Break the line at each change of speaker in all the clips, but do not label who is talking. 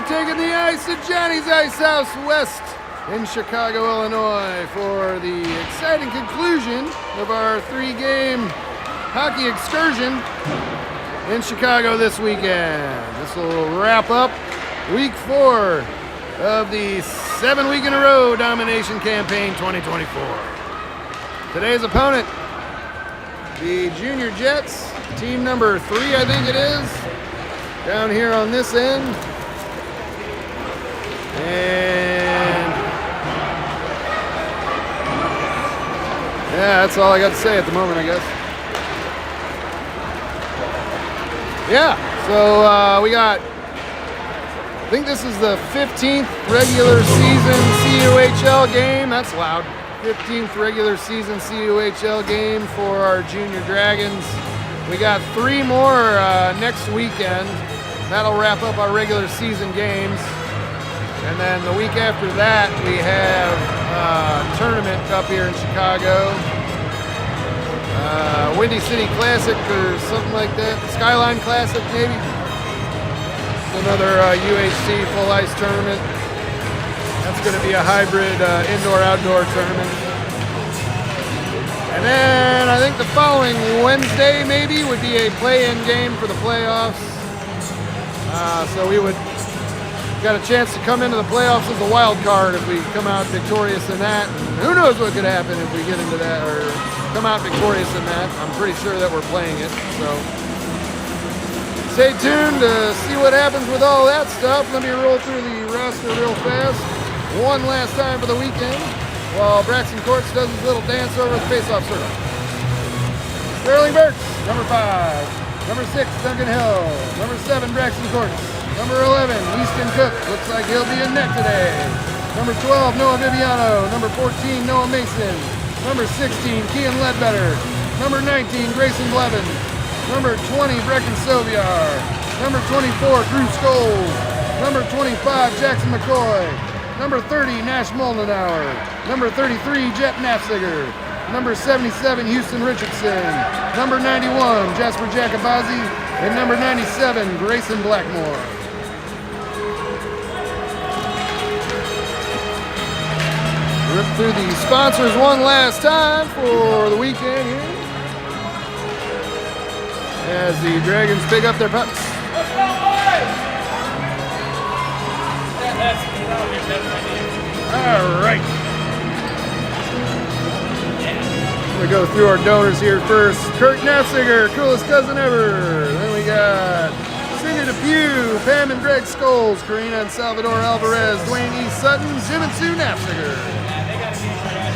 taking the ice at Johnny's Ice House West in Chicago, Illinois for the exciting conclusion of our 3-game hockey excursion in Chicago this weekend. This will wrap up week 4 of the 7-week-in-a-row domination campaign 2024. Today's opponent, the Junior Jets, team number 3, I think it is, down here on this end. And yeah, that's all I got to say at the moment, I guess. Yeah, so we got, I think this is the 15th regular season CUHL game. That's loud. 15th regular season CUHL game for our Junior Dragons. We got 3 more next weekend. That'll wrap up our regular season games. And then the week after that, we have a tournament up here in Chicago. Windy City Classic or something like that. Skyline Classic, maybe. Another UHC full ice tournament. That's going to be a hybrid indoor-outdoor tournament. And then I think the following Wednesday, maybe, would be a play-in game for the playoffs. So we would got a chance to come into the playoffs as a wild card if we come out victorious in that. And who knows what could happen if we get into that or come out victorious in that. I'm pretty sure that we're playing it. So stay tuned to see what happens with all that stuff. Let me roll through the roster real fast. One last time for the weekend while Braxton Courts does his little dance over the face-off circle. Sterling Burks, number 5. Number 6, Duncan Hill. Number 7, Braxton Courts. Number 11, Easton Cook. Looks like he'll be in net today. Number 12, Noah Viviano. Number 14, Noah Mason. Number 16, Kian Ledbetter. Number 19, Grayson Blevin. Number 20, Brecken Soviar. Number 24, Drew Scholes. Number 25, Jackson McCoy. Number 30, Nash Moldenauer. Number 33, Jet Nafziger. Number 77, Houston Richardson. Number 91, Jasper Jacobazi. And number 97, Grayson Blackmore. Rip through the sponsors one last time for the weekend here as the Dragons pick up their pucks. All right. I'm going to go through our donors here first. Kurt Nafziger, coolest cousin ever. Then we got Cindy Depew, Pam and Greg Scholes, Karina and Salvador Alvarez, Dwayne E. Sutton, Jim and Sue Nafziger.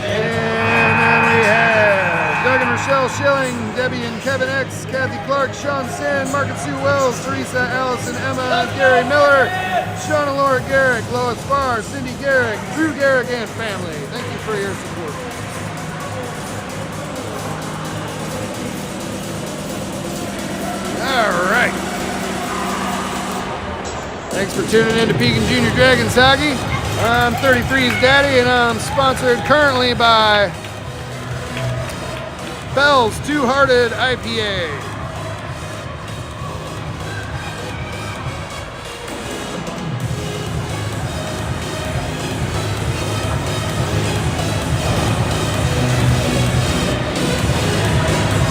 And then we have Doug and Rochelle Schilling, Debbie and Kevin X, Kathy Clark, Sean Sand, Mark and Sue Wells, Teresa, Allison, Emma, Gary Miller, Sean and Laura Garrick, Lois Farr, Cindy Garrick, Drew Garrick, and family. Thank you for your support. All right. Thanks for tuning in to Pekin Junior Dragons Hockey. I'm 33's Daddy, and I'm sponsored currently by Bell's Two-Hearted IPA.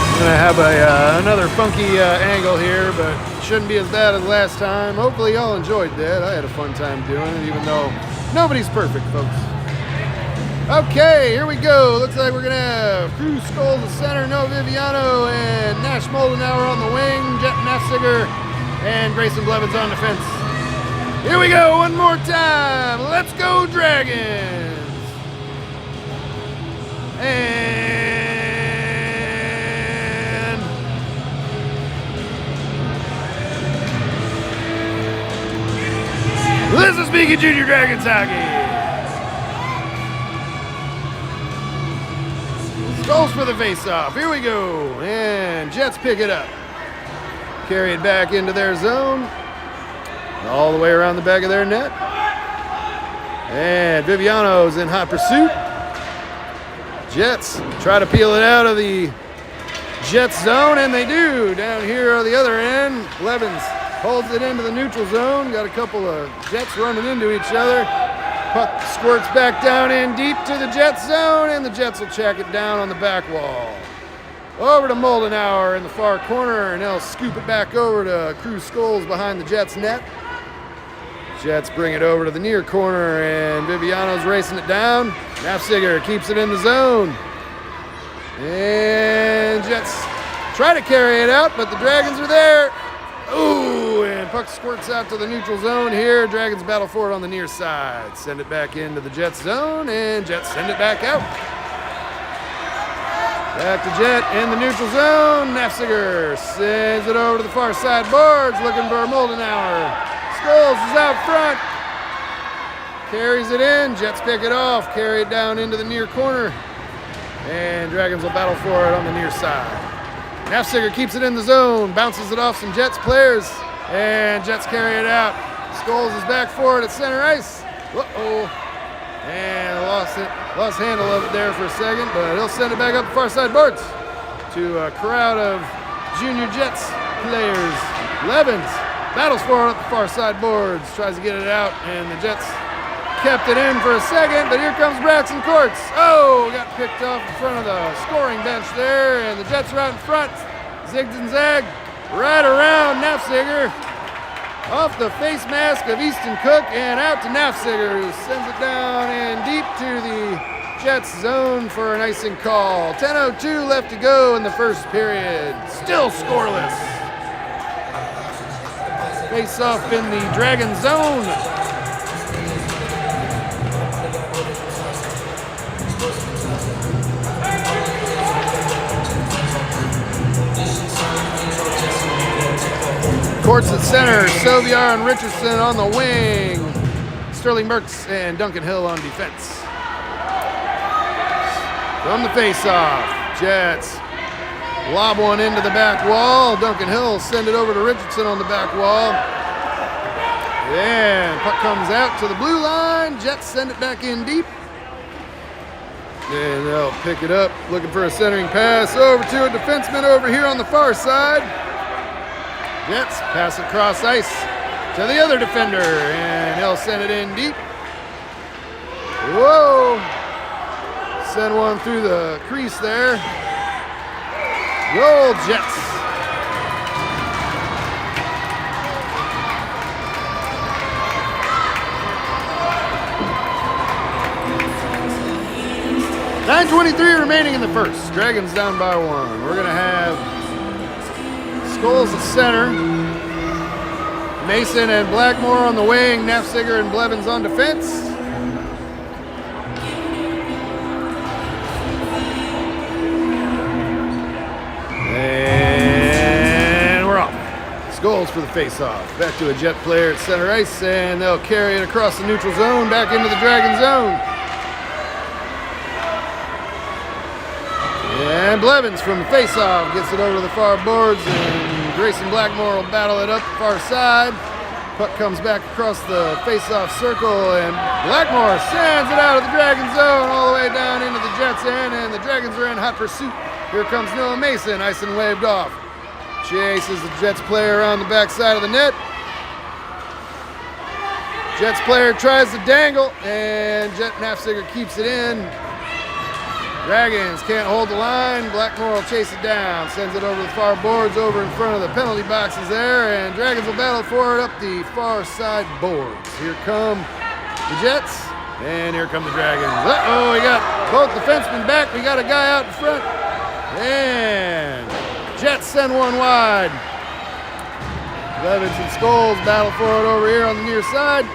I'm going to have another funky angle here, but it shouldn't be as bad as last time. Hopefully y'all enjoyed that. I had a fun time doing it, even though nobody's perfect, folks. Okay, here we go. Looks like we're going to have Drew Scholes at center, Noah Viviano, and Nash Moldenauer on the wing, Jet Nafziger, and Grayson Blevins on defense. Here we go, one more time. Let's go, Dragons. And this is Pekin Junior Dragons Hockey. Goals for the face-off. Here we go. And Jets pick it up. Carry it back into their zone. All the way around the back of their net. And Viviano's in hot pursuit. Jets try to peel it out of the Jets zone, and they do. Down here on the other end, Blevins holds it into the neutral zone. Got a couple of Jets running into each other. Puck squirts back down in deep to the Jets zone, and the Jets will check it down on the back wall. Over to Moldenauer in the far corner, and they'll scoop it back over to Crew Skulls behind the Jets net. Jets bring it over to the near corner, and Viviano's racing it down. Nafziger keeps it in the zone. And Jets try to carry it out, but the Dragons are there. Ooh, and puck squirts out to the neutral zone here. Dragons battle for it on the near side. Send it back into the Jets zone, and Jets send it back out. Back to Jet in the neutral zone. Nafziger sends it over to the far side boards, looking for Moldenauer. Skulls is out front. Carries it in. Jets pick it off. Carry it down into the near corner. And Dragons will battle for it on the near side. Nafziger keeps it in the zone. Bounces it off some Jets players. And Jets carry it out. Skulls is back for it at center ice. Uh-oh. And lost handle of it there for a second, but he'll send it back up the far side boards to a crowd of junior Jets players. Levens battles for it up the far side boards, tries to get it out, and the Jets kept it in for a second, but here comes Braxton Courts. Oh, got picked off in front of the scoring bench there, and the Jets are out in front. Zigs and zag right around Nafziger. Off the face mask of Easton Cook and out to Nafziger, who sends it down and deep to the Jets zone for an icing call. 10:02 left to go in the first period. Still scoreless. Face off in the Dragon zone. Courts at center, Soviar and Richardson on the wing. Sterling Burks and Duncan Hill on defense. From the face-off, Jets lob one into the back wall. Duncan Hill send it over to Richardson on the back wall. And puck comes out to the blue line. Jets send it back in deep. And they'll pick it up, looking for a centering pass over to a defenseman over here on the far side. Jets pass it cross ice to the other defender, and he'll send it in deep. Whoa! Send one through the crease there. Goal Jets. .9:23 remaining in the first. Dragons down by one. We're gonna have Skulls at center. Mason and Blackmore on the wing. Nafziger and Blevins on defense. And we're off. Skulls for the face-off. Back to a Jet player at center ice, and they'll carry it across the neutral zone, back into the Dragon zone. And Blevins from the face-off gets it over to the far boards, and Grayson Blackmore will battle it up the far side. Puck comes back across the face-off circle, and Blackmore sends it out of the Dragon zone all the way down into the Jets' end, and the Dragons are in hot pursuit. Here comes Noah Mason, ice and waved off. Chases the Jets player around the back side of the net. Jets player tries to dangle, and Jet Nafziger keeps it in. Dragons can't hold the line. Blackmore will chase it down. Sends it over the far boards over in front of the penalty boxes there. And Dragons will battle for it up the far side boards. Here come the Jets. And here come the Dragons. Uh-oh, we got both defensemen back. We got a guy out in front. And Jets send one wide. Levins and Skulls battle for it over here on the near side.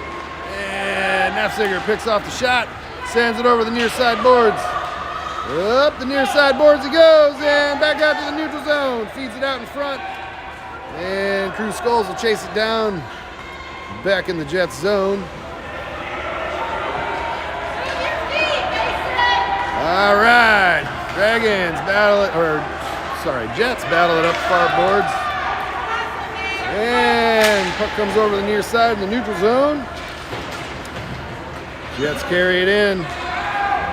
And Nafziger picks off the shot. Sends it over the near side boards. Up the near side boards he goes, and back out to the neutral zone. Feeds it out in front. And Crew Skulls will chase it down back in the Jets zone. All right. Dragons battle it, Jets battle it up the far boards. And puck comes over the near side in the neutral zone. Jets carry it in.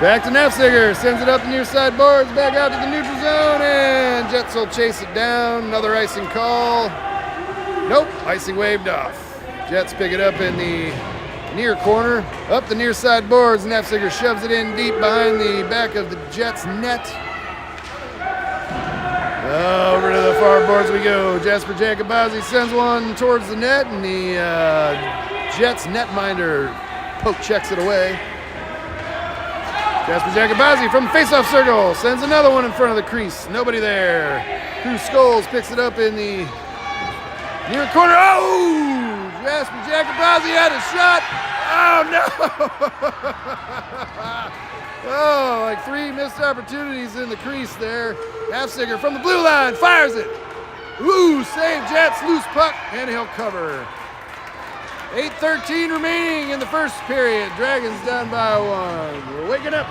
Back to Nafziger, sends it up the near side boards, back out to the neutral zone, and Jets will chase it down. Another icing call. Nope, icing waved off. Jets pick it up in the near corner, up the near side boards. Nafziger shoves it in deep behind the back of the Jets net. Over to the far boards we go. Jasper Jacobazi sends one towards the net, and the Jets netminder poke checks it away. Jasper Jacobazi from the face-off circle sends another one in front of the crease. Nobody there. Drew Scholes picks it up in the near corner. Oh! Jasper Jacobazi had a shot. Oh, no! Oh, like 3 missed opportunities in the crease there. Nafziger from the blue line fires it. Ooh, save Jets, loose puck, and he'll cover. 8:13 remaining in the first period. Dragons down by 1. We're waking up.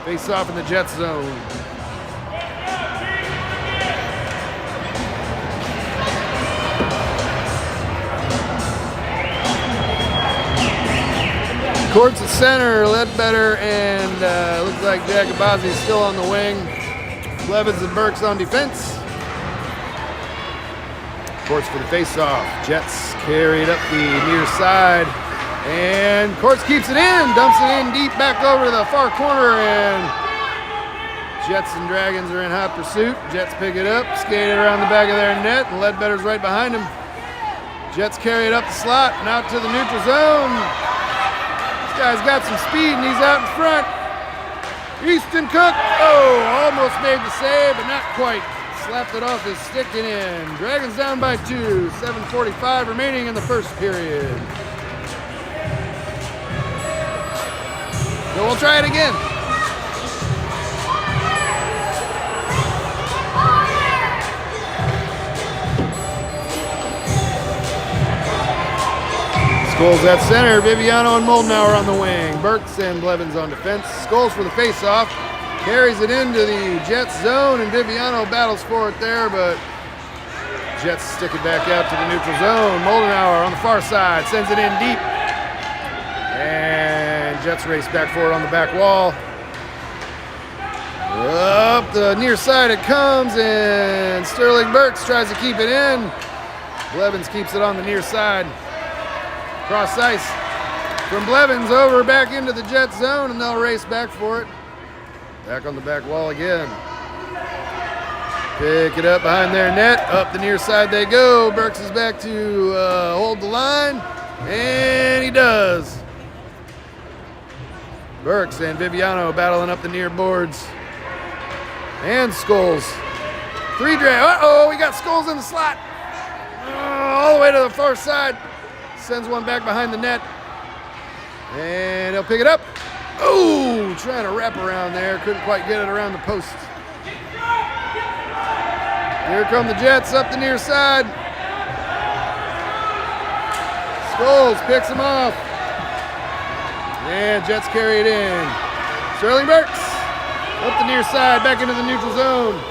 Face off in the Jets zone. Courts at center, Ledbetter, and looks like Jacobazi's still on the wing. Blevins and Burks on defense. Courts for the face-off. Jets carry it up the near side, and Courts keeps it in, dumps it in deep back over to the far corner, and Jets and Dragons are in hot pursuit. Jets pick it up, skate it around the back of their net, and Ledbetter's right behind him. Jets carry it up the slot and out to the neutral zone. Guy's got some speed and he's out in front. Easton Cook, almost made the save, but not quite. Slapped it off his stick and in. Dragons down by 2, 7:45 remaining in the first period. So we'll try it again. Scholes at center, Viviano and Moldenauer on the wing. Burks and Blevins on defense. Scholes for the face-off. Carries it into the Jets zone, and Viviano battles for it there, but Jets stick it back out to the neutral zone. Moldenauer on the far side, sends it in deep. And Jets race back for it on the back wall. Up the near side it comes, and Sterling Burks tries to keep it in. Blevins keeps it on the near side. Cross ice from Blevins over back into the Jet zone, and they'll race back for it. Back on the back wall again. Pick it up behind their net. Up the near side they go. Burks is back to hold the line, and he does. Burks and Viviano battling up the near boards. And Scholes. 3 drag. We got Scholes in the slot. All the way to the far side. Sends one back behind the net, and he'll pick it up. Oh, trying to wrap around there. Couldn't quite get it around the post. Here come the Jets up the near side. Scholes picks him off, and Jets carry it in. Sterling Burks up the near side, back into the neutral zone.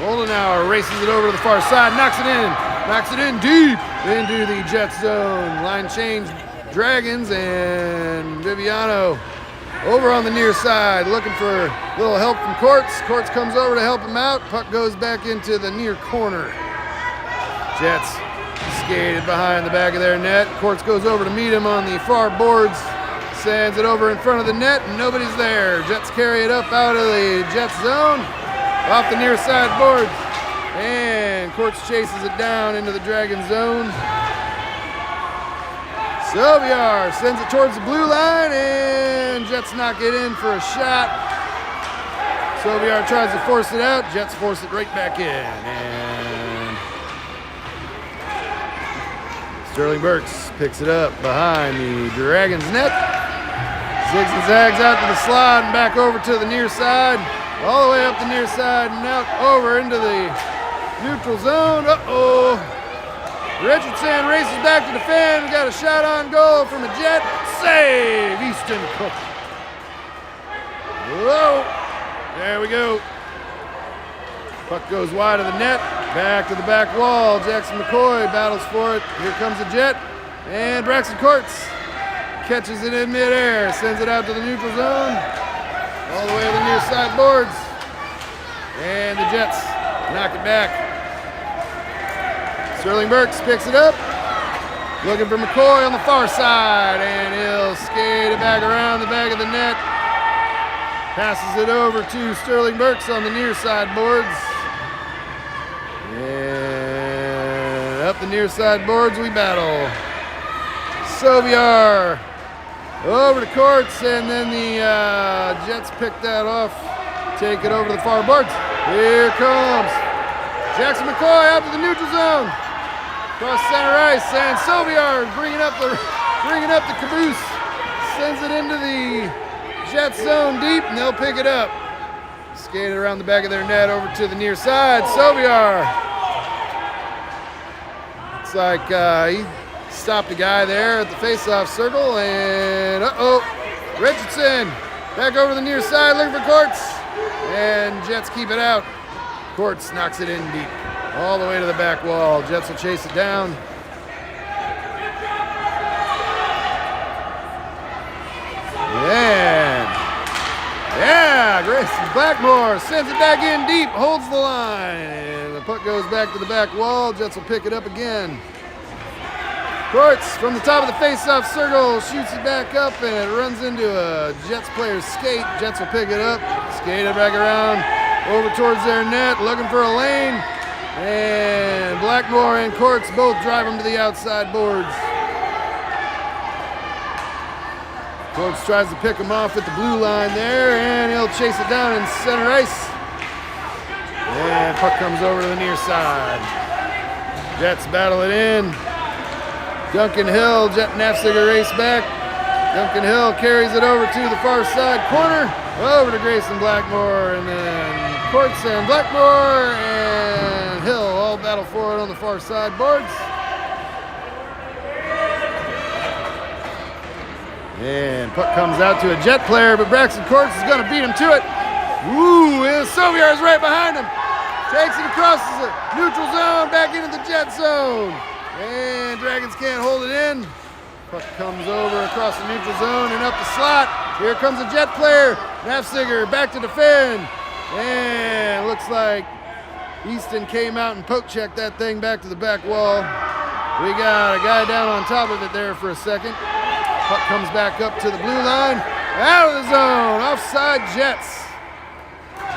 Moldenauer races it over to the far side, knocks it in deep into the Jet zone. Line change, Dragons, and Viviano over on the near side, looking for a little help from Courts. Courts comes over to help him out. Puck goes back into the near corner. Jets skated behind the back of their net. Courts goes over to meet him on the far boards, sends it over in front of the net, and nobody's there. Jets carry it up out of the Jets zone. Off the near side boards, and Courts chases it down into the Dragon zone. Sylviar sends it towards the blue line, and Jets knock it in for a shot. Sylviar tries to force it out. Jets force it right back in, and Sterling Burks picks it up behind the Dragons net. Zigs and zags out to the slot and back over to the near side. All the way up the near side and out over into the neutral zone. Richardson races back to defend. We got a shot on goal from a Jet. Save, Easton Cook. Whoa, there we go. Puck goes wide of the net. Back to the back wall. Jackson McCoy battles for it. Here comes the Jet. And Braxton Courts catches it in midair. Sends it out to the neutral zone. All the way to the near side boards. And the Jets knock it back. Sterling Burks picks it up. Looking for McCoy on the far side, and he'll skate it back around the back of the net. Passes it over to Sterling Burks on the near side boards. And up the near side boards we battle. Soviar over to Courts, and then the Jets pick that off. Take it over to the far boards. Here comes Jackson McCoy out to the neutral zone. Across center ice, and Soviar bringing up the caboose. Sends it into the Jets zone deep, and they'll pick it up. Skated around the back of their net over to the near side. Soviar. It's like he stopped a guy there at the face-off circle, and Richardson back over the near side looking for Courts, and Jets keep it out. Courts knocks it in deep, all the way to the back wall. Jets will chase it down. Yeah, Grayson Blackmore sends it back in deep, holds the line, and the puck goes back to the back wall. Jets will pick it up again. Courts from the top of the face-off circle shoots it back up, and it runs into a Jets player's skate. Jets will pick it up, skate it back around over towards their net, looking for a lane, and Blackmore and Courts both drive them to the outside boards. Courts tries to pick him off at the blue line there, and he'll chase it down in center ice. And puck comes over to the near side. Jets battle it in. Duncan Hill, Jet Nafziger race back. Duncan Hill carries it over to the far side corner, over to Grayson Blackmore, and then Courts and Blackmore and Hill all battle for it on the far side boards. And puck comes out to a Jet player, but Braxton Courts is going to beat him to it. Ooh, and Soviar is right behind him. Takes it across the neutral zone, back into the Jet zone. And Dragons can't hold it in. Puck comes over across the neutral zone and up the slot. Here comes a Jet player. Nafziger back to defend. And looks like Easton came out and poke checked that thing back to the back wall. We got a guy down on top of it there for a second. Puck comes back up to the blue line. Out of the zone. Offside Jets.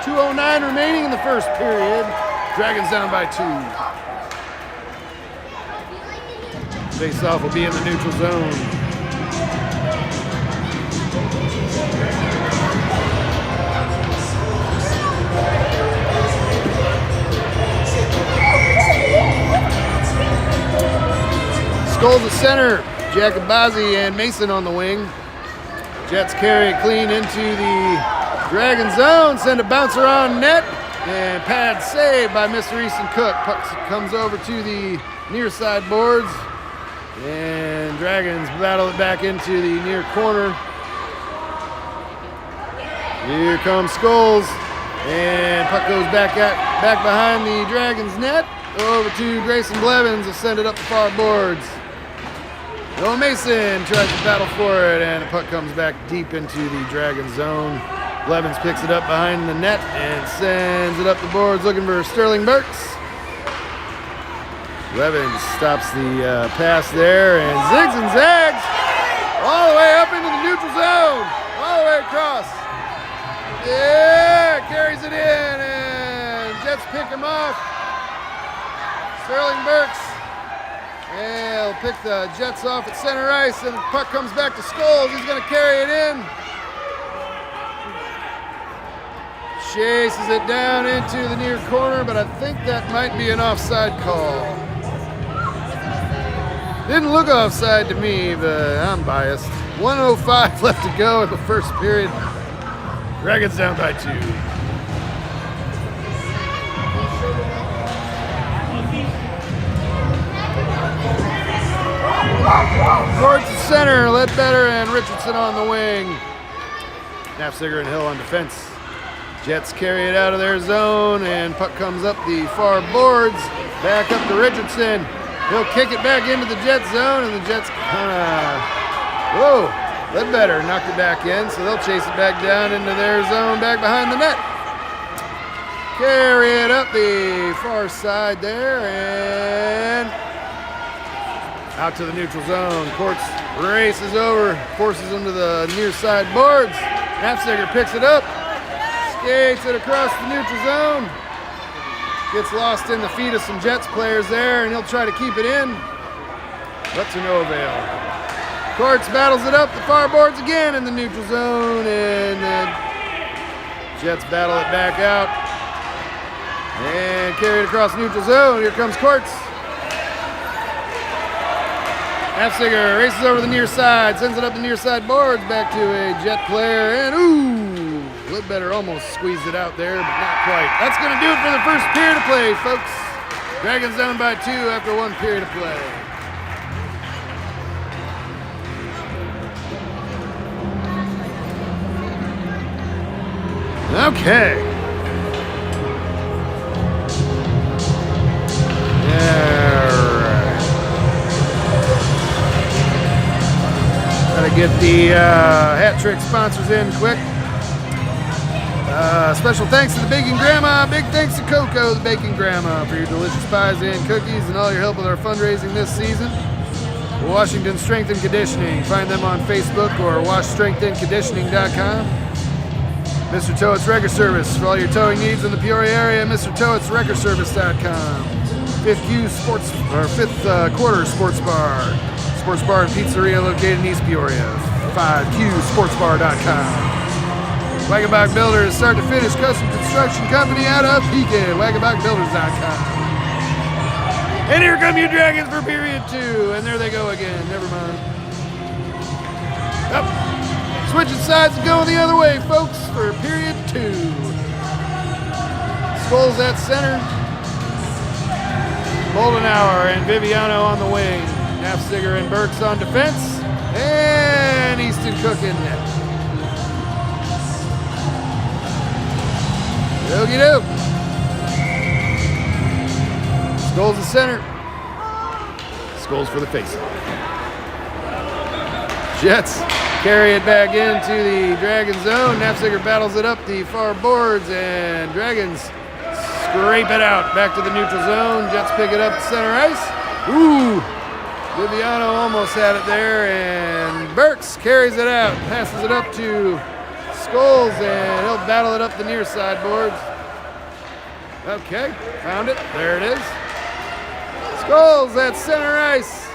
2:09 remaining in the first period. Dragons down by 2. Face-off will be in the neutral zone. Skulls at center. Jacobazzi and Mason on the wing. Jets carry it clean into the Dragon zone. Send a bouncer on net. And pad save by Mr. Easton Cook. Puck comes over to the near side boards. And Dragons battle it back into the near corner. Here comes Skulls. And puck goes back behind the Dragons net. Over to Grayson Blevins. Will send it up the far boards. Noah Mason tries to battle for it, and the puck comes back deep into the Dragon zone. Blevins picks it up behind the net and sends it up the boards looking for Sterling Burks. Blevins stops the pass there and zigs and zags all the way up into the neutral zone, all the way across. Yeah, carries it in, and Jets pick him off. Sterling Burks. And he'll pick the Jets off at center ice, and the puck comes back to Skulls. He's going to carry it in. Chases it down into the near corner, but I think that might be an offside call. Didn't look offside to me, but I'm biased. 1:05 left to go in the first period. Dragons down by 2. Towards the center, Ledbetter and Richardson on the wing. Nafziger and Hill on defense. Jets carry it out of their zone, and puck comes up the far boards. Back up to Richardson. He'll kick it back into the Jet zone, and the Jets Ledbetter knocked it back in, so they'll chase it back down into their zone, back behind the net. Carry it up the far side there and out to the neutral zone. Courts races over, forces him to the near side boards. Nafziger picks it up, skates it across the neutral zone. Gets lost in the feet of some Jets players there, and he'll try to keep it in, but to no avail. Courts battles it up the far boards again in the neutral zone, and the Jets battle it back out and carry it across the neutral zone. Here comes Courts. Nafziger races over the near side, sends it up the near side boards, back to a Jet player, and ooh, Lidbetter almost squeezed it out there, but not quite. That's going to do it for the first period of play, folks. Dragons down by 2 after 1 period of play. Okay. Gotta get the hat trick sponsors in quick. Special thanks to the Baking Grandma. Big thanks to Coco, the Baking Grandma, for your delicious pies and cookies and all your help with our fundraising this season. Washington Strength and Conditioning. Find them on Facebook or washstrengthandconditioning.com. Mr. Toet's Wrecker Service. For all your towing needs in the Peoria area, Mr. Toet's Wreckerservice.com. Fifth Quarter Sports Bar. Sports Bar and Pizzeria located in East Peoria. 5qsportsbar.com. Wagenbach Builders, start to finish custom construction company out of Pekin. Wagenbachbuilders.com. And here come your Dragons for period 2. And there they go again. Never mind. Up. Switching sides and going the other way, folks, for period 2. Skulls at center. Moldenauer and Viviano on the wing. Nafziger and Burks on defense. And Easton Cook in net. Okey doke. Skulls at center. Skulls for the faceoff. Jets carry it back into the Dragon zone. Nafziger battles it up the far boards, and Dragons scrape it out back to the neutral zone. Jets pick it up to center ice. Ooh, Viviano almost had it there, and Burks carries it out, passes it up to Skulls, and he'll battle it up the near side boards. Okay, found it. There it is. Skulls at center ice.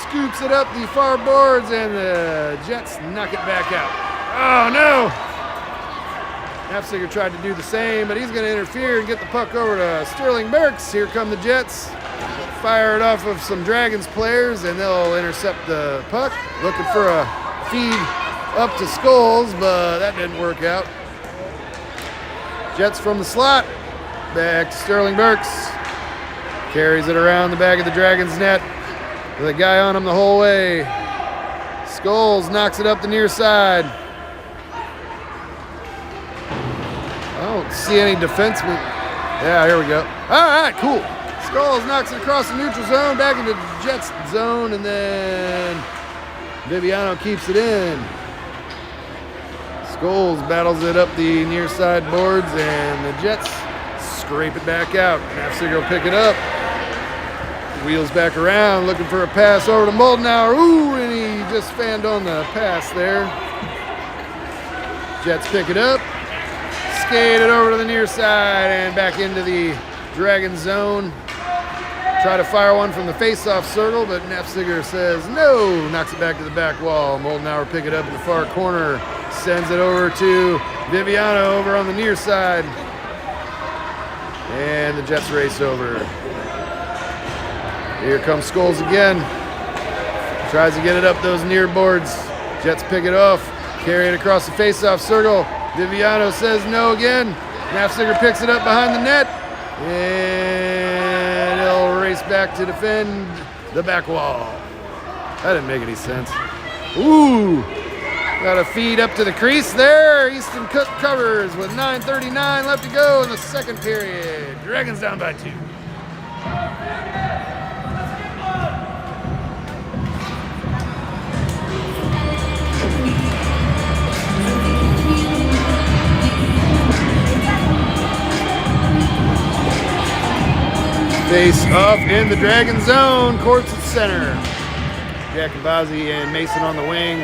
Scoops it up the far boards, and the Jets knock it back out. Oh, no! Nafziger tried to do the same, but he's going to interfere and get the puck over to Sterling Burks. Here come the Jets. Fire it off of some Dragons players, and they'll intercept the puck. Looking for a feed up to Skulls, but that didn't work out. Jets from the slot. Back to Sterling Burks. Carries it around the back of the Dragons net. With a guy on him the whole way. Skulls knocks it up the near side. I don't see any defensemen. Yeah, here we go. All right, cool. Skulls knocks it across the neutral zone, back into the Jets zone, and then Viviano keeps it in. Skulls battles it up the near side boards, and the Jets scrape it back out. Nafziger will pick it up. Wheels back around, looking for a pass over to Moldenauer. Ooh, and he just fanned on the pass there. Jets pick it up, skate it over to the near side, and back into the Dragon zone. Try to fire one from the face-off circle, but Nafziger says no. Knocks it back to the back wall. Moldenauer pick it up in the far corner. Sends it over to Viviano over on the near side. And the Jets race over. Here comes Skulls again. Tries to get it up those near boards. Jets pick it off. Carry it across the face-off circle. Viviano says no again. Nafziger picks it up behind the net. And he'll race back to defend the back wall. That didn't make any sense. Ooh. Got a feed up to the crease there. Easton Cook covers with 9:39 left to go in the second period. Dragons down by 2. Face off in the Dragon zone. Courts at center. Jacobazzi and Mason on the wing.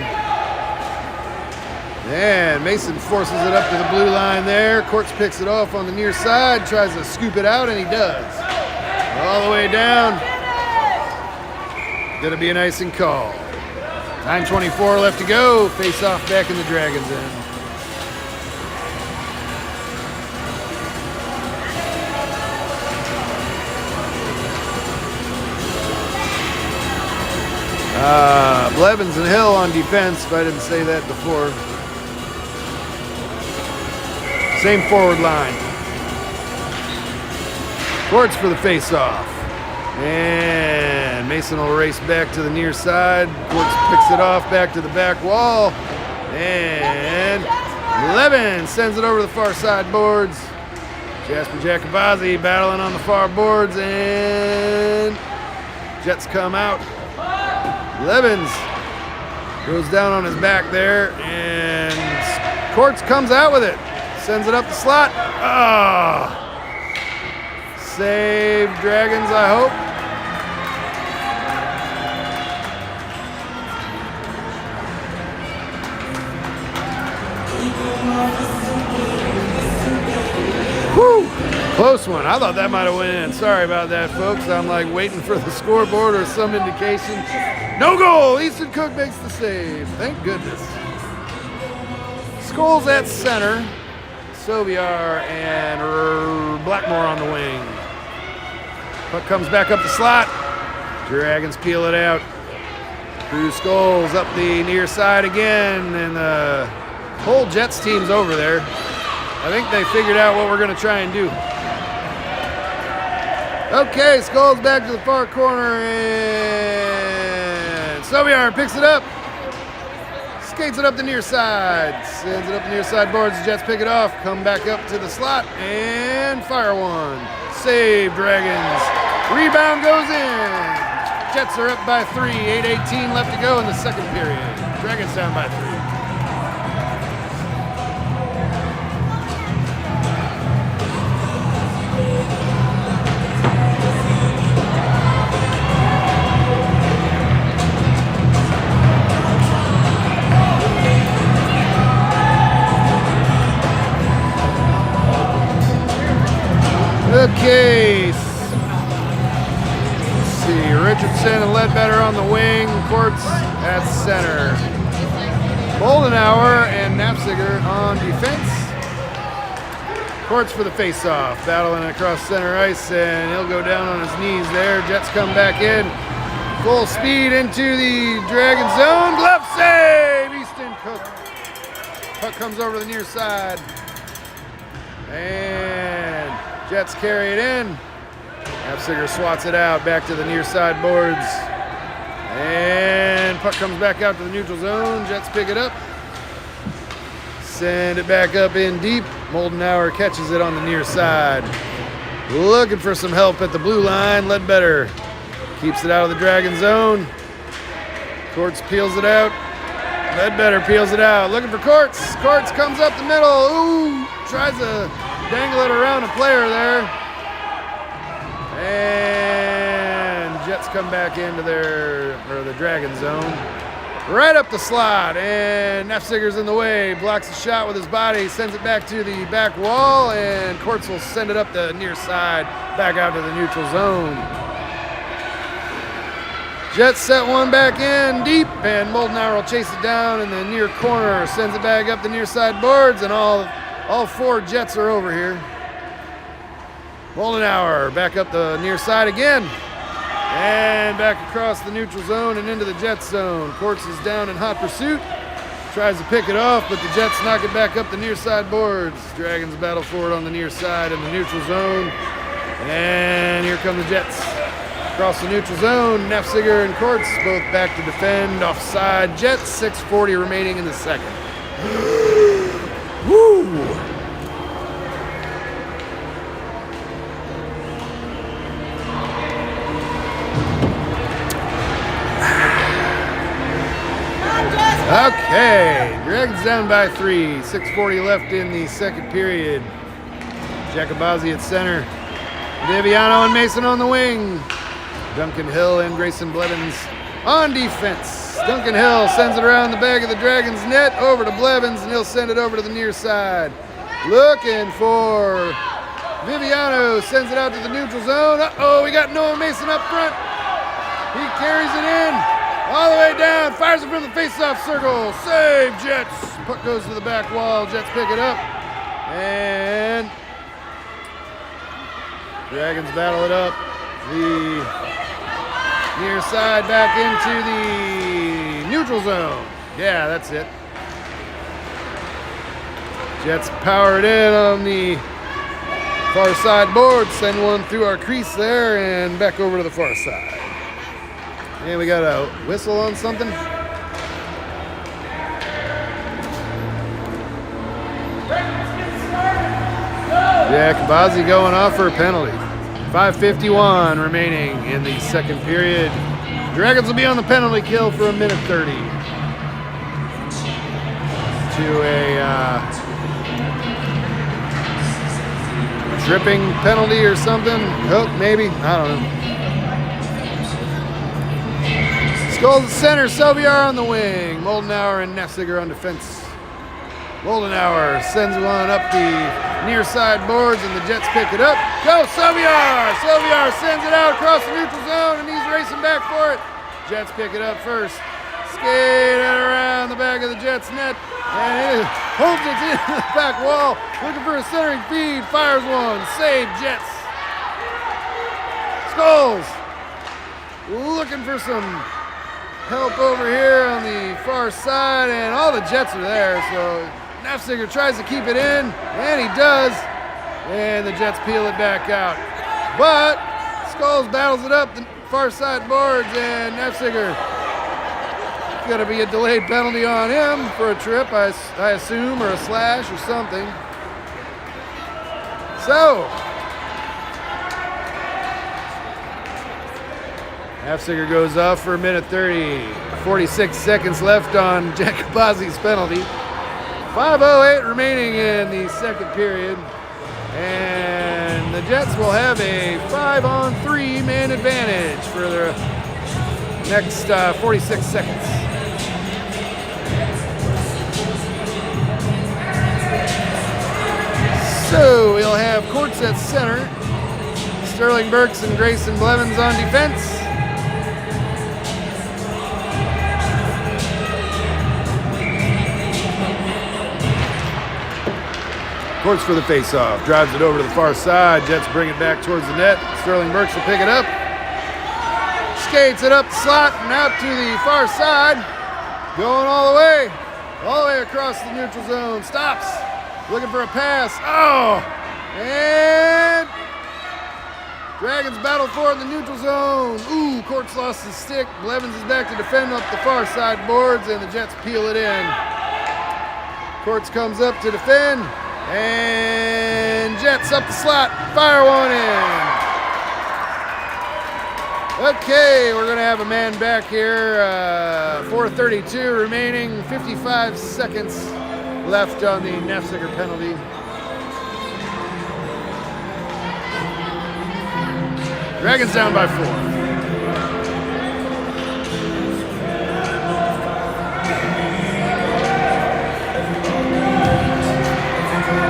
And Mason forces it up to the blue line there. Courts picks it off on the near side, tries to scoop it out, and he does. All the way down. Gonna be an icing call. 9:24 left to go. Face off back in the Dragon's end. Blevins and Hill on defense, if I didn't say that before. Same forward line. Courts for the face-off. And Mason will race back to the near side. Courts picks it off back to the back wall. And Blevins sends it over the far side boards. Jasper Jacobazzi battling on the far boards, and Jets come out. Blevins goes down on his back there, and Courts comes out with it. Sends it up the slot. Ah! Save Dragons, I hope. Whew! Close one. I thought that might have went in. Sorry about that, folks. I'm like waiting for the scoreboard or some indication. No goal! Easton Cook makes the save. Thank goodness. Scholes at center. Soviar and Blackmore on the wing. Puck comes back up the slot. Dragons peel it out. Drew Scholes up the near side again, and the whole Jets team's over there. I think they figured out what we're going to try and do. Okay, Scholes back to the far corner, and Soviar picks it up. Skates it up the near side. Sends it up the near side boards. The Jets pick it off. Come back up to the slot and fire one. Save Dragons. Rebound goes in. Jets are up by 3. 8:18 left to go in the second period. Dragons down by 3. Okay, let's see, Richardson and Ledbetter on the wing, Courts at center. Boldenauer and Knapziger on defense. Courts for the face-off, battling across center ice, and he'll go down on his knees there. Jets come back in, full speed into the Dragon zone. Glove save, Easton Cook. Puck comes over to the near side, and Jets carry it in. Knapziger swats it out back to the near side boards. And puck comes back out to the neutral zone. Jets pick it up. Send it back up in deep. Moldenauer catches it on the near side. Looking for some help at the blue line. Ledbetter keeps it out of the Dragon zone. Courts peels it out. Ledbetter peels it out. Looking for Courts. Courts comes up the middle. Ooh, tries to dangle it around a player there. And Jets come back into the Dragon zone. Right up the slot, and Knapziger's in the way. Blocks the shot with his body, sends it back to the back wall, and Courts will send it up the near side, back out to the neutral zone. Jets set one back in deep, and Moldenauer will chase it down in the near corner, sends it back up the near side boards, and all 4 Jets are over here. Moldenauer back up the near side again. And back across the neutral zone and into the Jets zone. Courts is down in hot pursuit. Tries to pick it off, but the Jets knock it back up the near side boards. Dragons battle for it on the near side in the neutral zone. And here come the Jets. Across the neutral zone, Knapziger and Courts both back to defend. Offside Jets, 6:40 remaining in the second. Woo! Okay, Dragons down by 3. 6:40 left in the second period. Jacobazzi at center. Viviano and Mason on the wing. Duncan Hill and Grayson Blevins on defense. Duncan Hill sends it around the back of the Dragons net over to Blevins, and he'll send it over to the near side. Looking for Viviano, sends it out to the neutral zone. Uh-oh, we got Noah Mason up front. He carries it in all the way down, fires it from the face-off circle. Save, Jets. Puck goes to the back wall. Jets pick it up. And Dragons battle it up. The near side back into the neutral zone. Yeah, that's it. Jets power it in on the far side board. Send one through our crease there and back over to the far side. And we got a whistle on something. Yeah, Kabazi going off for a penalty. 5:51 remaining in the second period. Dragons will be on the penalty kill for 1:30. To a tripping penalty or something. Oh, maybe. I don't know. Skulls at center. Soviar on the wing. Moldenauer and Nefziger on defense. Moldenauer sends one up the near side boards, and the Jets pick it up. Go, Soviar! Soviar sends it out across the neutral zone, and he's racing back for it. Jets pick it up first. Skate it around the back of the Jets net, and it holds it in the back wall. Looking for a centering feed. Fires one. Save, Jets. Skulls looking for some help over here on the far side, and all the Jets are there, so Nefziger tries to keep it in, and he does, and the Jets peel it back out. But Skulls battles it up the far side boards, and Nefziger, going to be a delayed penalty on him for a trip, I assume, or a slash or something. So Nefziger goes off for 1:30. 46 seconds left on Jack Kabazi's penalty. 5:08 remaining in the second period. And the Jets will have a 5-on-3 man advantage for the next 46 seconds. So we'll have Courts at center. Sterling Burks and Grayson Blevins on defense. Courts for the face-off. Drives it over to the far side. Jets bring it back towards the net. Sterling Burks will pick it up. Skates it up the slot and out to the far side. Going all the way across the neutral zone. Stops. Looking for a pass. Oh! And Dragons battle for it in the neutral zone. Ooh, Courts lost his stick. Blevins is back to defend up the far side boards, and the Jets peel it in. Courts comes up to defend. And Jets up the slot, fire one in. Okay, we're gonna have a man back here. 4:32 remaining, 55 seconds left on the Nefziger penalty. Dragons down by 4.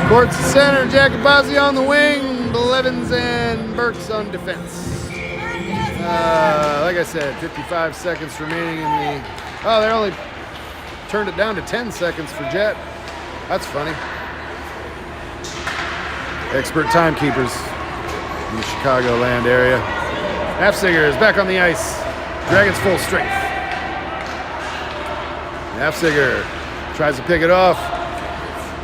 Courts center, Jacobazi on the wing, Blevins and Burks on defense. Like I said, 55 seconds remaining in the... Oh, they only turned it down to 10 seconds for Jet. That's funny. Expert timekeepers in the Chicagoland area. Nefziger is back on the ice. Dragons full strength. Nefziger tries to pick it off.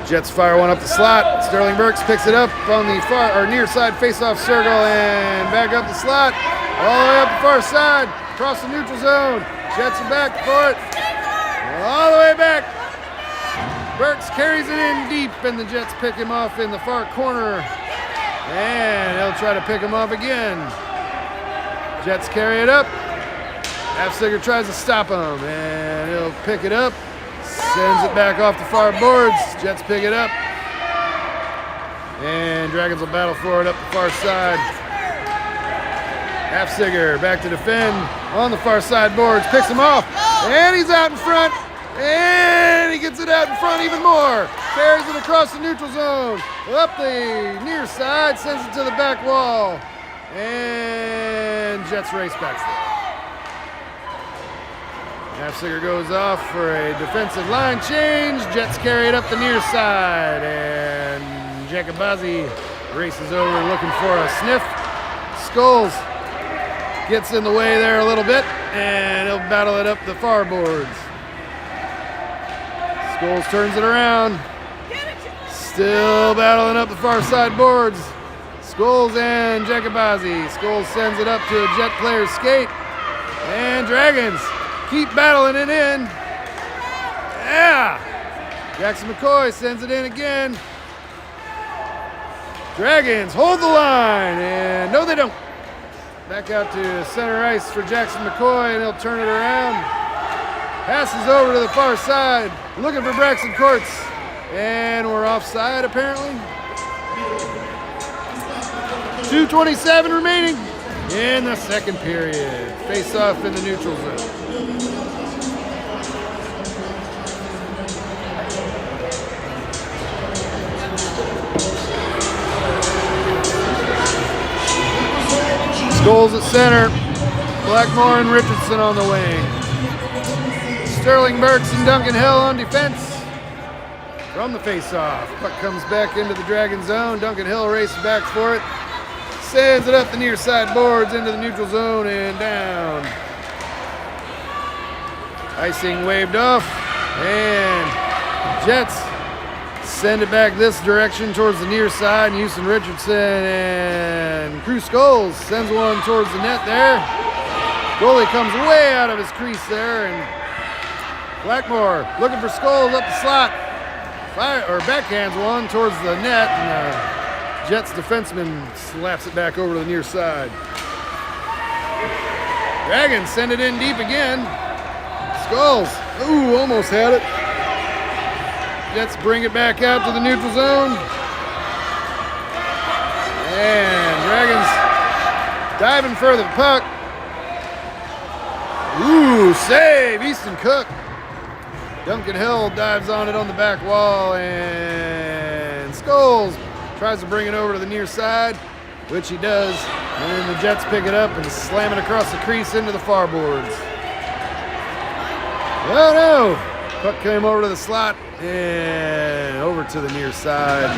Jets fire one up the slot. Sterling Burks picks it up on the far or near side face-off circle and back up the slot. All the way up the far side, across the neutral zone. Jets are back for it. All the way back. Burks carries it in deep, and the Jets pick him off in the far corner. And he'll try to pick him off again. Jets carry it up. Nefziger tries to stop him, and he'll pick it up. Sends it back off the far boards. Jets pick it up. And Dragons will battle for it up the far side. Halfsiger back to defend on the far side boards, picks him off, and he's out in front, and he gets it out in front even more. Carries it across the neutral zone, up the near side, sends it to the back wall, and Jets race back there. Halfsiger goes off for a defensive line change. Jets carry it up the near side, and Jacobazi races over looking for a sniff. Scholes gets in the way there a little bit, and he'll battle it up the far boards. Scholes turns it around. Still battling up the far side boards. Scholes and Jacobazi. Scholes sends it up to a Jet player's skate. And Dragons keep battling it in. Yeah! Jackson McCoy sends it in again. Dragons hold the line, and no they don't. Back out to center ice for Jackson McCoy, and he'll turn it around. Passes over to the far side, looking for Braxton Courts, and we're offside apparently. 2:27 remaining in the second period. Face off in the neutral zone. Scholes at center, Blackmore and Richardson on the wing. Sterling Burks and Duncan Hill on defense. From the face-off, puck comes back into the Dragon zone. Duncan Hill races back for it. Sends it up the near side boards into the neutral zone and down. Icing waved off, and Jets send it back this direction towards the near side. And Houston Richardson and Cruz Scholes sends one towards the net there. Goalie comes way out of his crease there, and Blackmore looking for Scholes up the slot. Backhands one towards the net, and Jets defenseman slaps it back over to the near side. Dragons send it in deep again. Scholes, ooh, almost had it. Jets bring it back out to the neutral zone. And Dragons diving for the puck. Ooh, save, Easton Cook. Duncan Hill dives on it on the back wall, and Scholes tries to bring it over to the near side, which he does, and then the Jets pick it up and slam it across the crease into the far boards. Oh no! Puck came over to the slot and over to the near side.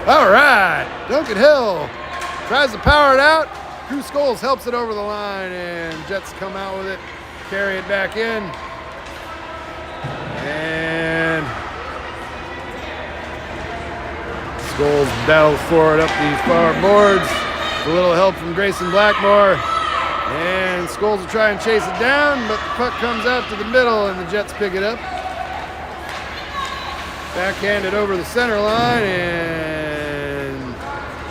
All right, Duncan Hill tries to power it out. Cruz Scholes helps it over the line, and Jets come out with it, carry it back in. And Scholes battles for it up these far boards. A little help from Grayson Blackmore. And Scholes will try and chase it down, but the puck comes out to the middle, and the Jets pick it up. Backhanded over the center line, and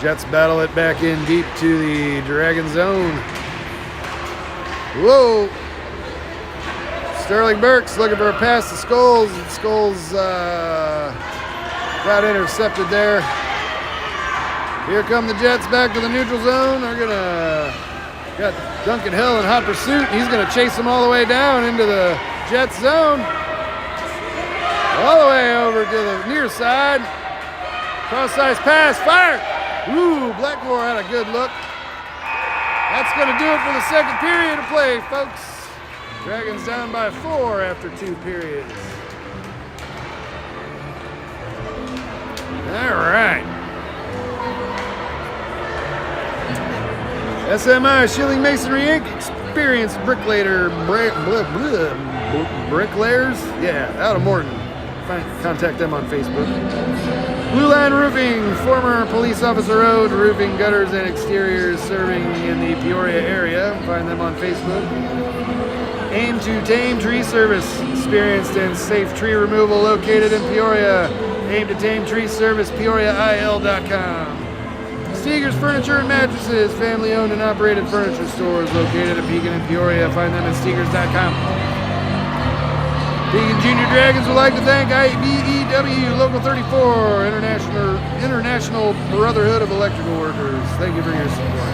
Jets battle it back in deep to the Dragon zone. Whoa! Sterling Burks looking for a pass to Scholes, and Scholes got intercepted there. Here come the Jets back to the neutral zone. They're got Duncan Hill in hot pursuit. He's gonna chase them all the way down into the Jets zone. All the way over to the near side. Cross-ice pass, fire! Ooh, Blackmore had a good look. That's gonna do it for the second period of play, folks. Dragons down by 4 after 2 periods. All right. SMI Shilling Masonry Inc. Experienced bricklayers. Yeah, out of Morton. Contact them on Facebook. Blue Line Roofing, former Police Officer Road, roofing gutters and exteriors, serving in the Peoria area. Find them on Facebook. Aim to Tame Tree Service, experienced and safe tree removal, located in Peoria. Aim to Tame Tree Service, PeoriaIL.com. Steger's Furniture and Mattresses, family-owned and operated furniture stores located at Pekin and Peoria. Find them at Stegers.com. Pekin Junior Dragons would like to thank IBEW IBEW Local 34, International Brotherhood of Electrical Workers. Thank you for your support.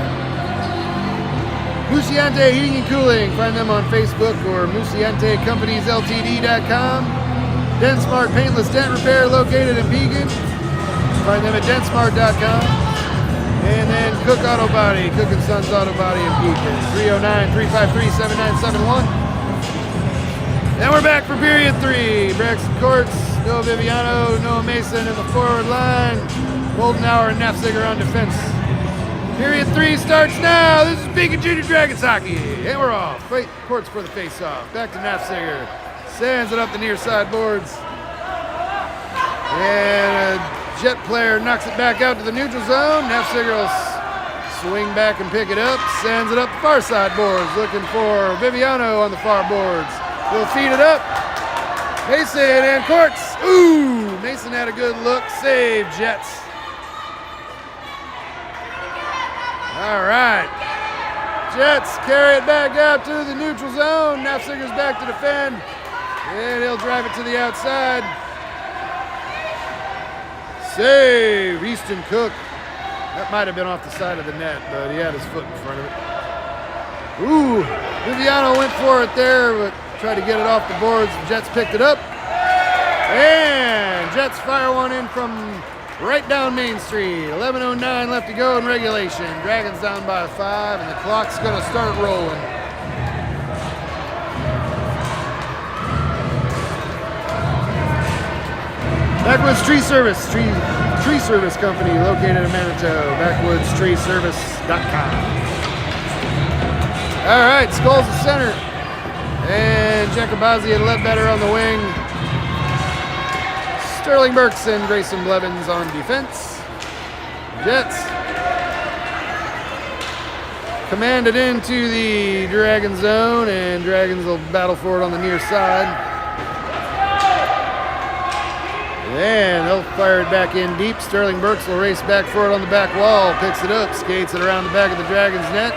Musiente Heating and Cooling. Find them on Facebook or MusienteCompaniesLTD.com. Densmart Paintless Dent Repair located in Pekin. Find them at Densmart.com. And then Cook Auto Body, Cook & Sons Auto Body in Pekin. 309-353-7971. And we're back for period 3. Braxton Courts, Noah Viviano, Noah Mason in the forward line. Goldenauer and Nafziger on defense. Period 3 starts now. This is Pekin Junior Dragons hockey. And we're off. Courts for the face-off. Back to Nafziger. Sands it up the near side boards. And a Jet player knocks it back out to the neutral zone. Nafziger will swing back and pick it up. Sands it up the far side boards. Looking for Viviano on the far boards. He'll feed it up. Mason and Courts. Ooh, Mason had a good look. Save, Jets. All right. Jets carry it back out to the neutral zone. Nafziger's back to defend. And he'll drive it to the outside. Save, Easton Cook. That might have been off the side of the net, but he had his foot in front of it. Ooh, Viviano went for it there, but tried to get it off the boards. The Jets picked it up. And Jets fire one in from right down Main Street. 11:09 left to go in regulation. Dragons down by 5, and the clock's going to start rolling. Backwoods Tree Service, tree service company located in Manitou. Backwoodstreeservice.com. All right, Skulls at center. And Jacobazi and Ledbetter on the wing. Sterling Burks and Grayson Blevins on defense. Jets commanded into the Dragon zone, and Dragons will battle for it on the near side. And they'll fire it back in deep. Sterling Burks will race back for it on the back wall. Picks it up, skates it around the back of the Dragons net.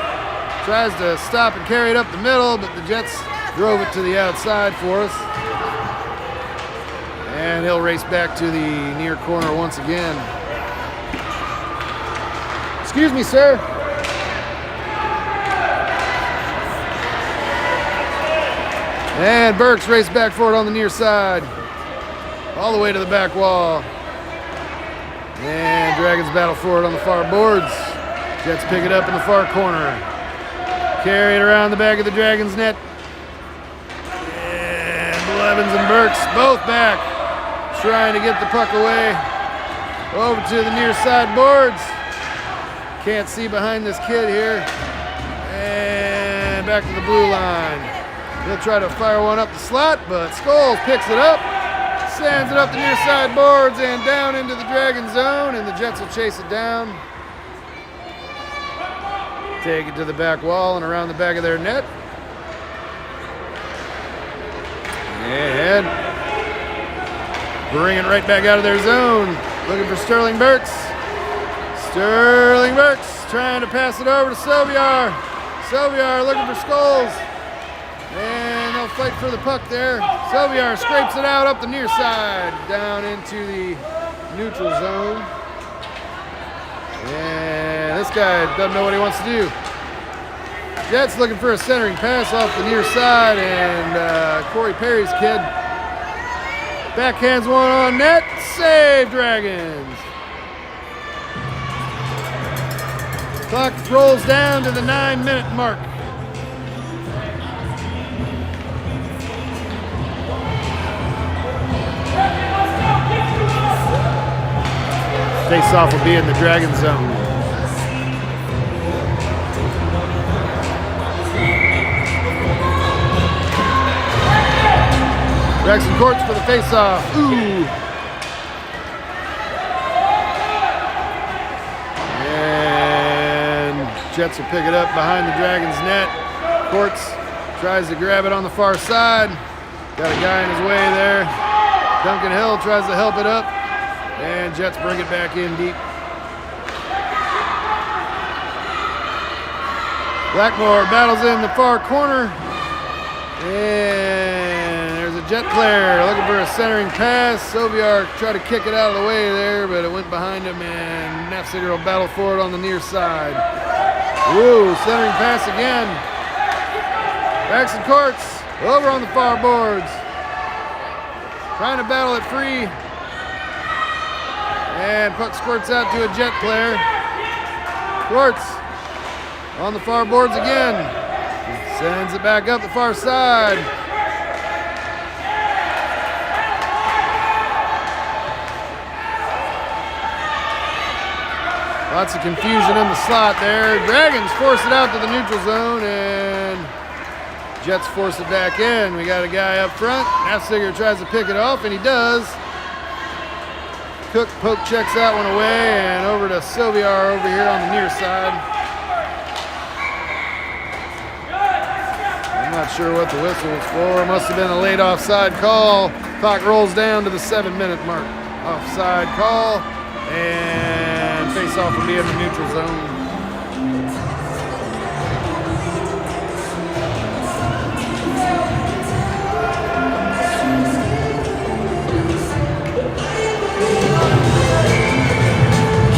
Tries to stop and carry it up the middle, but the Jets drove it to the outside for us. And he'll race back to the near corner once again. Excuse me, sir. And Burks raced back for it on the near side. All the way to the back wall. And Dragons battle for it on the far boards. Jets pick it up in the far corner. Carry it around the back of the Dragons net. And Blevins and Burks both back. Trying to get the puck away. Over to the near side boards. Can't see behind this kid here. And back to the blue line. He'll try to fire one up the slot, but Skulls picks it up. Sands it up the near side boards and down into the Dragon zone, and the Jets will chase it down. Take it to the back wall and around the back of their net. And bring it right back out of their zone. Looking for Sterling Burks. Sterling Burks trying to pass it over to Sylviar. Sylviar looking for Skulls. And they'll fight for the puck there. Sylviar scrapes it out up the near side, down into the neutral zone. And this guy doesn't know what he wants to do. Jets looking for a centering pass off the near side, and Corey Perry's kid backhands one on net. Save, Dragons. Clock rolls down to the 9-minute mark. Face-off will be in the Dragon zone. Braxton Courts for the face-off. Ooh. And Jets will pick it up behind the Dragons net. Courts tries to grab it on the far side. Got a guy in his way there. Duncan Hill tries to help it up. And Jets bring it back in deep. Blackmore battles in the far corner. And there's a jet player looking for a centering pass. Soviar tried to kick it out of the way there, but it went behind him, and Nafziger will battle for it on the near side. Woo, centering pass again. Braxton Courts over on the far boards. Trying to battle it free. And puck squirts out to a jet player. Courts on the far boards again. Sends it back up the far side. Lots of confusion in the slot there. Dragons force it out to the neutral zone, and Jets force it back in. We got a guy up front. Nafziger tries to pick it off, and he does. Cook poke checks that one away, and over to Soviar over here on the near side. I'm not sure what the whistle was for. It must have been a late offside call. Clock rolls down to the 7-minute mark. Offside call, and face-off will be in the neutral zone.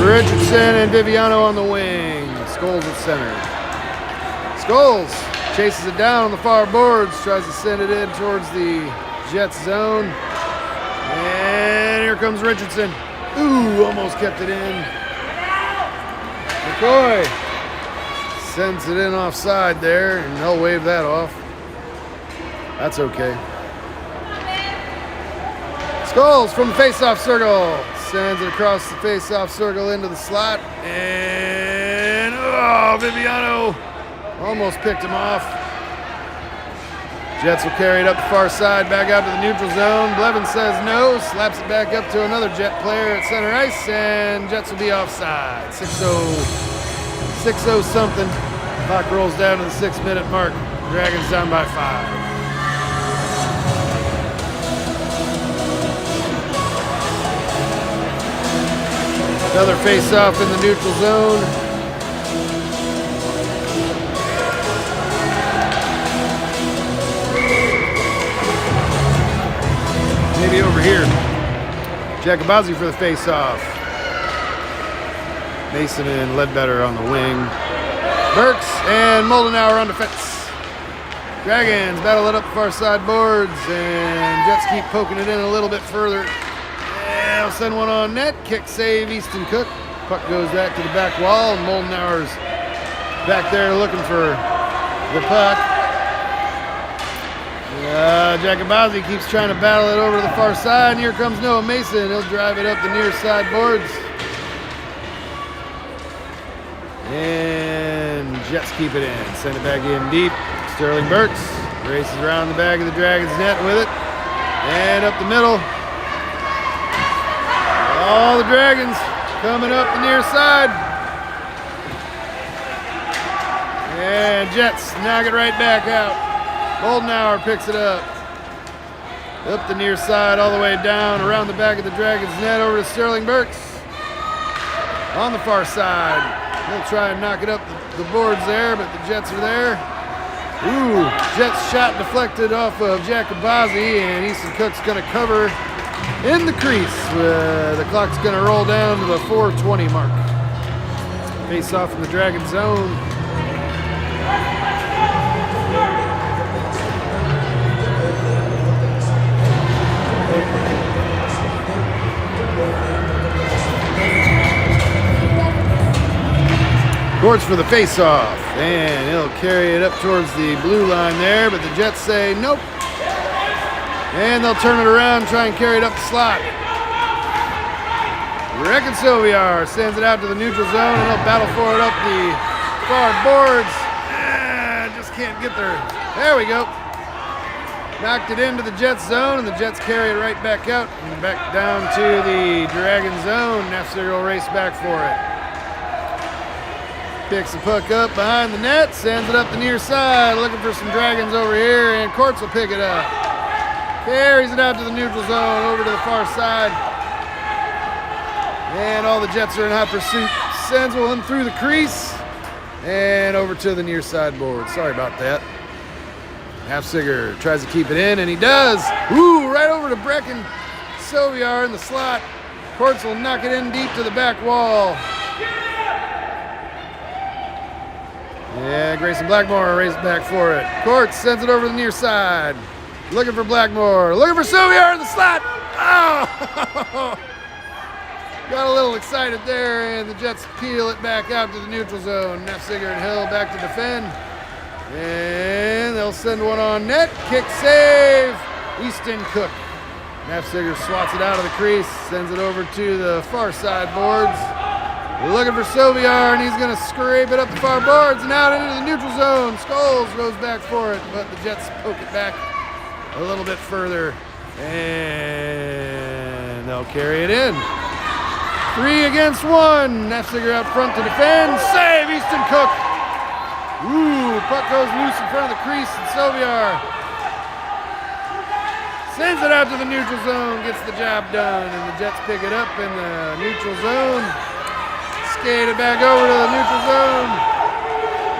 Richardson and Viviano on the wing. Scholes at center. Scholes chases it down on the far boards, tries to send it in towards the Jets zone. And here comes Richardson. Ooh, almost kept it in. McCoy sends it in offside there, and they'll wave that off. That's okay. Scholes from the face-off circle. Sends it across the face-off circle into the slot. And, oh, Viviano almost picked him off. Jets will carry it up the far side, back out to the neutral zone. Blevins says no, slaps it back up to another Jet player at center ice, and Jets will be offside. 6-0 something. Clock rolls down to the 6-minute mark. Dragons down by 5. Another face-off in the neutral zone. Maybe over here. Jacobazi for the face-off. Mason and Ledbetter on the wing. Burks and Moldenauer on defense. Dragons battle it up the far side boards, and Jets keep poking it in a little bit further. They'll send one on net. Kick save, Easton Cook. Puck goes back to the back wall, and Moldenauer's back there looking for the puck. Jacobazi keeps trying to battle it over to the far side, and here comes Noah Mason. He'll drive it up the near side boards. And Jets keep it in. Send it back in deep. Sterling Burks races around the back of the Dragons net with it. And up the middle. All the Dragons coming up the near side. And Jets knock it right back out. Moldenauer picks it up. Up the near side, all the way down, around the back of the Dragons net, over to Sterling Burks. On the far side. He'll try and knock it up the boards there, but the Jets are there. Ooh, Jets shot deflected off of Jacobazi, and Easton Cook's going to cover in the crease. The clock's going to roll down to the 4:20 mark. Face off in the Dragon zone. Courts for the face-off, and he'll carry it up towards the blue line there, but the Jets say nope. And they'll turn it around, try and carry it up the slot. Reckon Soviar sends it out to the neutral zone, and they'll battle for it up the far boards. Just can't get there. There we go. Knocked it into the Jets zone, and the Jets carry it right back out and back down to the Dragon zone. Nafziger will race back for it. Picks the puck up behind the net, sends it up the near side, looking for some Dragons over here, and Courts will pick it up. Carries it out to the neutral zone, over to the far side. And all the Jets are in hot pursuit. Sends one through the crease, and over to the near side board. Sorry about that. Nafziger tries to keep it in, and he does. Ooh, right over to Brecken. Soviar in the slot. Courts will knock it in deep to the back wall. Yeah, Grayson Blackmore races back for it. Courts sends it over the near side. Looking for Blackmore. Looking for Soviar in the slot. Oh! Got a little excited there, and the Jets peel it back out to the neutral zone. Nafziger and Hill back to defend. And they'll send one on net. Kick save. Easton Cook. Nafziger swats it out of the crease, sends it over to the far side boards. Looking for Soviar, and he's going to scrape it up the far boards and out into the neutral zone. Scholes goes back for it, but the Jets poke it back a little bit further, and they'll carry it in. 3 against 1. Nafziger out front to defend. Save, Easton Cook. Ooh, puck goes loose in front of the crease, and Soviar sends it out to the neutral zone, gets the job done, and the Jets pick it up in the neutral zone. Skate it back over to the neutral zone.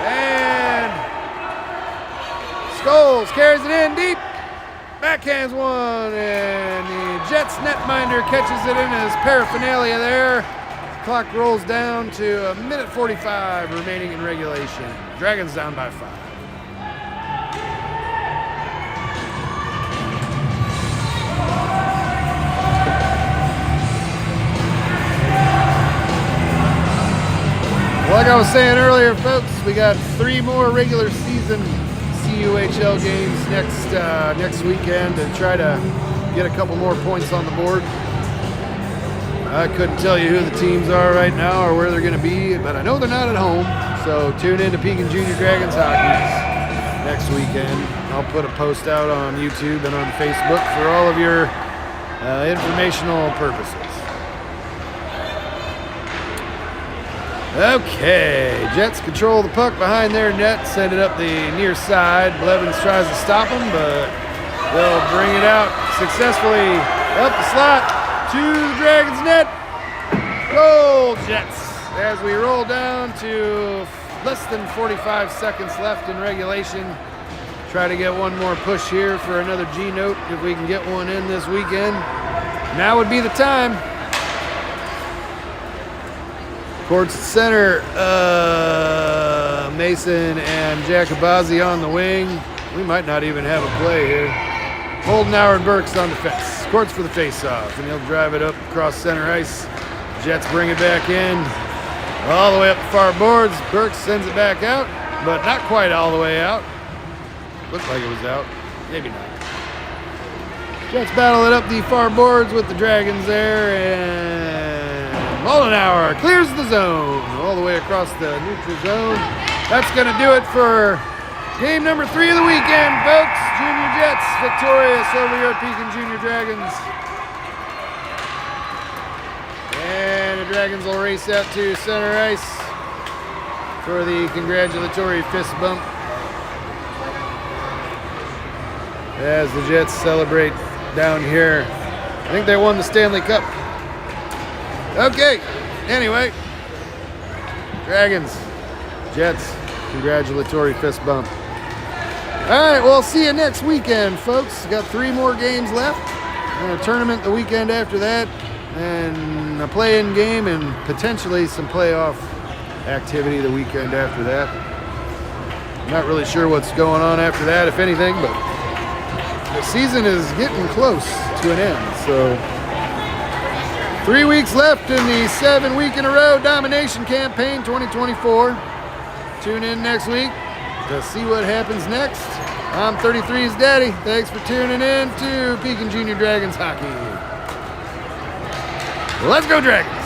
And Scholes carries it in deep. Backhands one, and the Jets netminder catches it in his paraphernalia there. Clock rolls down to 1:45 remaining in regulation. Dragons down by 5. Like I was saying earlier, folks, we got 3 more regular season CUHL games next weekend to try to get a couple more points on the board. I couldn't tell you who the teams are right now or where they're going to be, but I know they're not at home. So tune in to Pekin Junior Dragons hockey next weekend. I'll put a post out on YouTube and on Facebook for all of your informational purposes. Okay, Jets control the puck behind their net, send it up the near side. Blevins tries to stop them, but they'll bring it out successfully up the slot to the Dragons net. Goal, Jets, as we roll down to less than 45 seconds left in regulation. Try to get one more push here for another G-note if we can get one in this weekend. Now would be the time. Courts center, Mason and Jacobazzi on the wing. We might not even have a play here. Holdenauer and Burks on defense. Courts for the face-off, and he'll drive it up across center ice. Jets bring it back in, all the way up the far boards. Burks sends it back out, but not quite all the way out. Looked like it was out, maybe not. Jets battle it up the far boards with the Dragons there, and Holdenauer clears the zone all the way across the neutral zone. That's going to do it for game number 3 of the weekend, folks. Junior Jets victorious over your Pekin Junior Dragons. And the Dragons will race out to center ice for the congratulatory fist bump as the Jets celebrate down here. I think they won the Stanley Cup. Okay, anyway, Dragons, Jets, congratulatory fist bump. All right, well, see you next weekend, folks. Got 3 more games left, and a tournament the weekend after that, and a play-in game, and potentially some playoff activity the weekend after that. Not really sure what's going on after that, if anything, but the season is getting close to an end, so 3 weeks left in the 7-week-in-a-row domination campaign 2024. Tune in next week to see what happens next. I'm 33's Daddy. Thanks for tuning in to Pekin Junior Dragons hockey. Let's go Dragons!